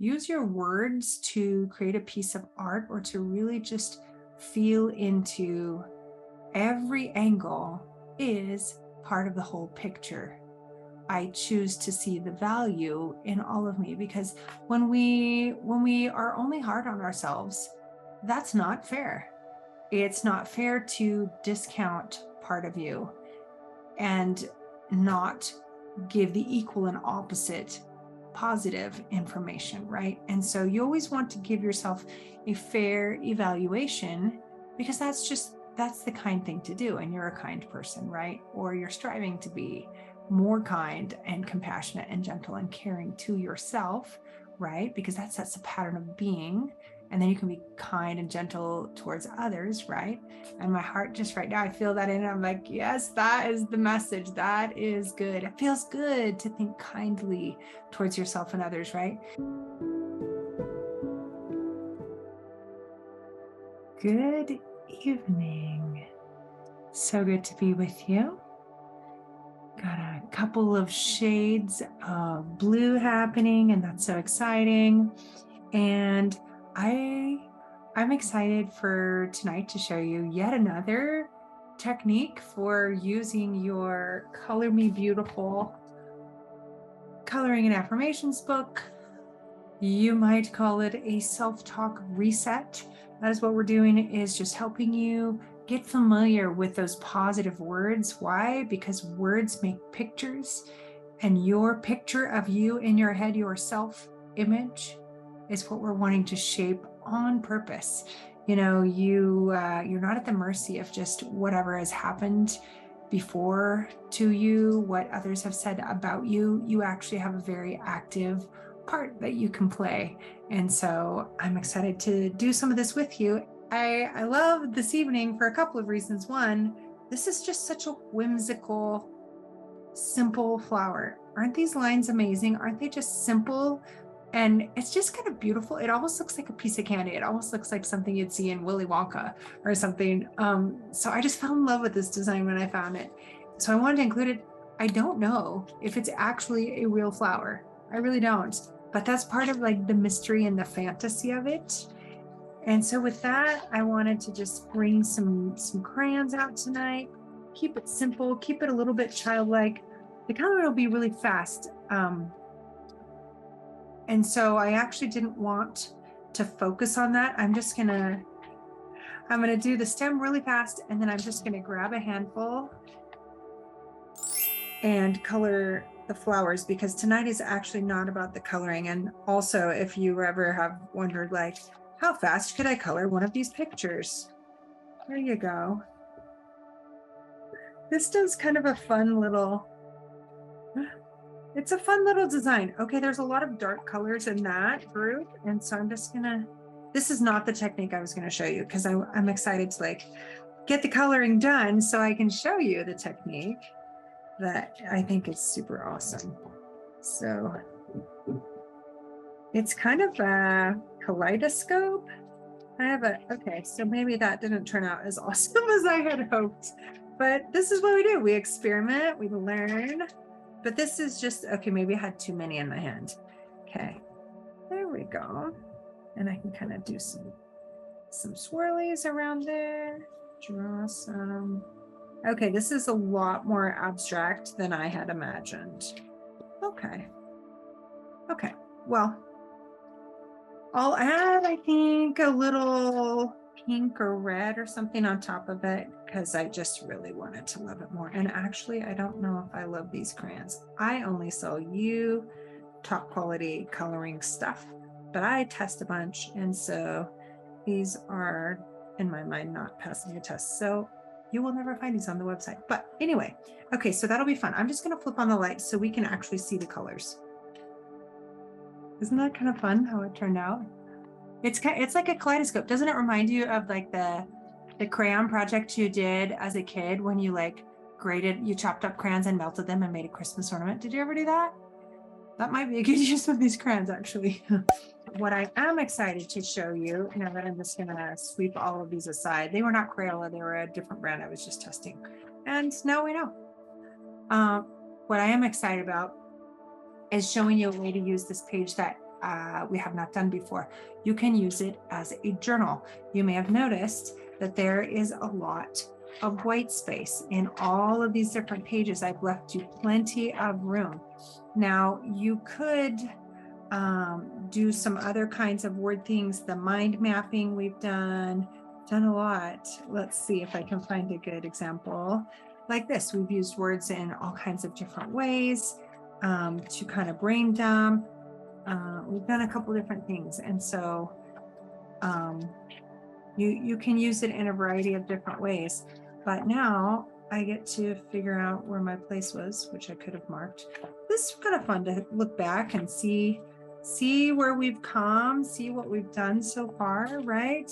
use your words to create a piece of art or to really just feel into every angle is part of the whole picture. I choose to see the value in all of me, because when we are only hard on ourselves, that's not fair. It's not fair to discount part of you and not give the equal and opposite positive information, right? And so you always want to give yourself a fair evaluation, because that's the kind thing to do. And you're a kind person, right? Or you're striving to be more kind and compassionate and gentle and caring to yourself, right? Because that sets a pattern of being. And then you can be kind and gentle towards others, right? And my heart just right now, I feel that in it. I'm like, yes, that is the message. That is good. It feels good to think kindly towards yourself and others, right? Good evening. So good to be with you. Got a couple of shades of blue happening, and that's so exciting. And I'm excited for tonight to show you yet another technique for using your Color Me Beautiful Coloring and Affirmations book. You might call it a self-talk reset. That is what we're doing, is just helping you get familiar with those positive words. Why? Because words make pictures, and your picture of you in your head, your self-image, is what we're wanting to shape on purpose. You know, you're not at the mercy of just whatever has happened before to you, what others have said about you. You actually have a very active part that you can play. And so I'm excited to do some of this with you. I love this evening for a couple of reasons. One, this is just such a whimsical, simple flower. Aren't these lines amazing? Aren't they just simple? And it's just kind of beautiful. It almost looks like a piece of candy. It almost looks like something you'd see in Willy Wonka or something. So I just fell in love with this design when I found it. So I wanted to include it. I don't know if it's actually a real flower. I really don't. But that's part of like the mystery and the fantasy of it. And so with that, I wanted to just bring some crayons out tonight. Keep it simple, keep it a little bit childlike. The color will be really fast. And so I actually didn't want to focus on that. I'm gonna do the stem really fast, and then I'm just gonna grab a handful and color the flowers, because tonight is actually not about the coloring. And also, if you ever have wondered, like, how fast could I color one of these pictures? There you go. This does kind of a fun little, it's a fun little design. Okay, there's a lot of dark colors in that group. And so I'm just gonna, this is not the technique I was gonna show you, because I'm excited to like get the coloring done so I can show you the technique that I think is super awesome. So it's kind of a kaleidoscope. Okay, so maybe that didn't turn out as awesome as I had hoped, but this is what we do. We experiment, we learn, but this is just, okay, maybe I had too many in my hand. Okay, there we go. And I can kind of do some swirlies around there, draw some. Okay, this is a lot more abstract than I had imagined. Okay, well, I'll add, I think, a little pink or red or something on top of it, because I just really wanted to love it more. And actually, I don't know if I love these crayons. I only sell you top quality coloring stuff, but I test a bunch. And so these are, in my mind, not passing a test. So you will never find these on the website. But anyway, okay, so that'll be fun. I'm just going to flip on the light so we can actually see the colors. Isn't that kind of fun how it turned out? It's like a kaleidoscope. Doesn't it remind you of like the crayon project you did as a kid when you like you chopped up crayons and melted them and made a Christmas ornament? Did you ever do that? That might be a good use of these crayons, actually. What I am excited to show you, now that I'm just gonna sweep all of these aside. They were not Crayola, they were a different brand I was just testing. And now we know. What I am excited about is showing you a way to use this page that we have not done before. You can use it as a journal. You may have noticed that there is a lot of white space in all of these different pages. I've left you plenty of room. Now, you could do some other kinds of word things. The mind mapping we've done a lot. Let's see if I can find a good example. Like this, we've used words in all kinds of different ways to kind of brain dump. We've done a couple different things. And so you can use it in a variety of different ways. But now I get to figure out where my place was, which I could have marked. This is kind of fun to look back and see where we've come, see what we've done so far, right?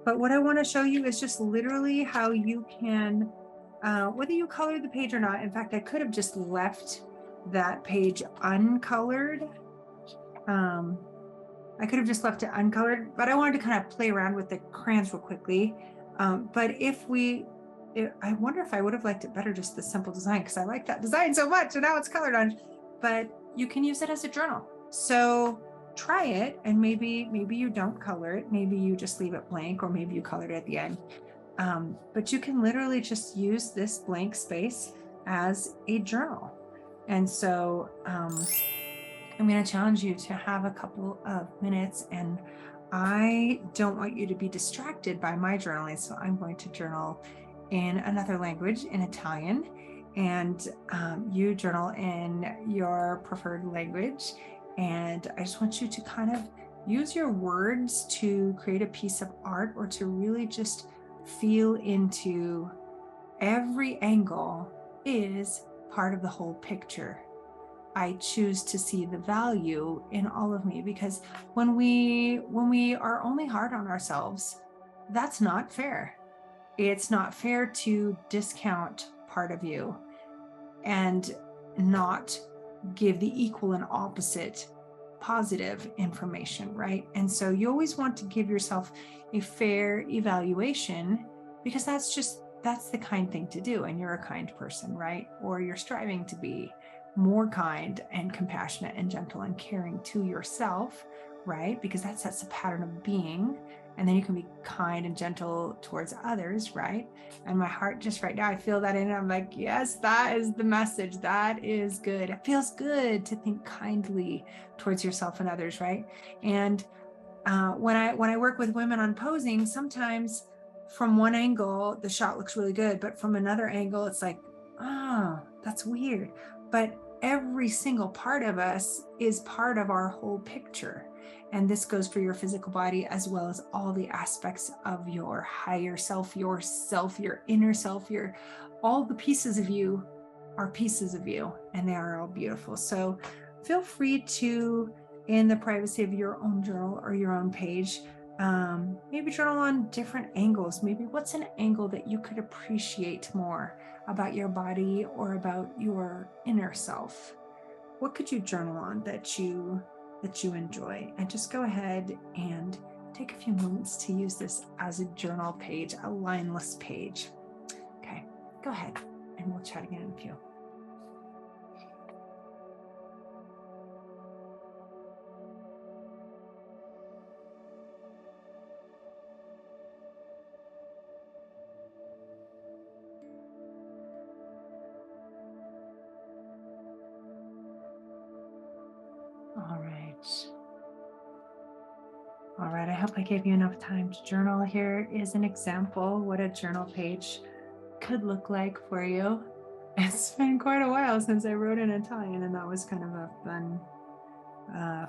But what I want to show you is just literally how you can, whether you color the page or not. In fact, I could have just left that page uncolored. I could have just left it uncolored, but I wanted to kind of play around with the crayons real quickly. But I wonder if I would have liked it better, just the simple design, because I like that design so much and now it's colored on. But you can use it as a journal. So try it, and maybe you don't color it, maybe you just leave it blank, or maybe you colored it at the end. But you can literally just use this blank space as a journal. And so I'm going to challenge you to have a couple of minutes, and I don't want you to be distracted by my journaling. So I'm going to journal in another language, in Italian, and you journal in your preferred language. And I just want you to kind of use your words to create a piece of art, or to really just feel into every angle is part of the whole picture. I choose to see the value in all of me, because when we are only hard on ourselves, that's not fair. It's not fair to discount part of you and not give the equal and opposite positive information, right? And so you always want to give yourself a fair evaluation, because that's the kind thing to do. And you're a kind person, right? Or you're striving to be more kind and compassionate and gentle and caring to yourself, right? Because that sets a pattern of being. And then you can be kind and gentle towards others, right? And my heart just right now, I feel that in it. I'm like, yes, that is the message. That is good. It feels good to think kindly towards yourself and others, right? And when I work with women on posing, sometimes from one angle, the shot looks really good, but from another angle, it's like, that's weird. But every single part of us is part of our whole picture. And this goes for your physical body, as well as all the aspects of your higher self, your inner self, all the pieces of you are pieces of you, and they are all beautiful. So feel free to, in the privacy of your own journal or your own page, maybe journal on different angles. Maybe what's an angle that you could appreciate more about your body or about your inner self? What could you journal on that you enjoy? And just go ahead and take a few moments to use this as a journal page, a lineless page. Okay, go ahead, and we'll chat again in a few. All right, I hope I gave you enough time to journal. Here is an example what a journal page could look like for you. It's been quite a while since I wrote in Italian, and that was kind of a fun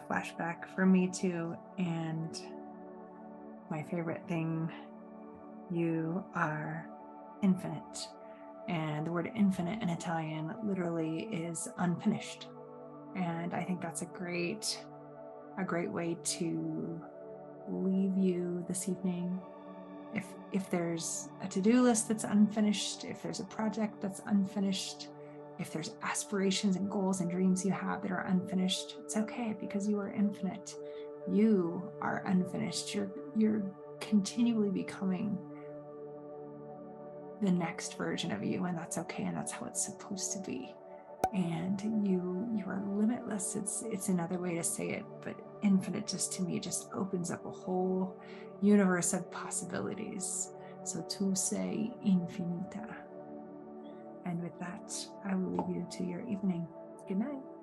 flashback for me too. And my favorite thing, you are infinite. And the word infinite in Italian literally is unfinished. And I think that's a great way to leave you this evening. If there's a to-do list that's unfinished, if there's a project that's unfinished, if there's aspirations and goals and dreams you have that are unfinished, it's okay, because you are infinite. You are unfinished. You're continually becoming the next version of you, and that's okay, and that's how it's supposed to be. And you are limitless. It's another way to say it, but infinite just to me just opens up a whole universe of possibilities. So tu sei infinita. And with that, I will leave you to your evening. Good night.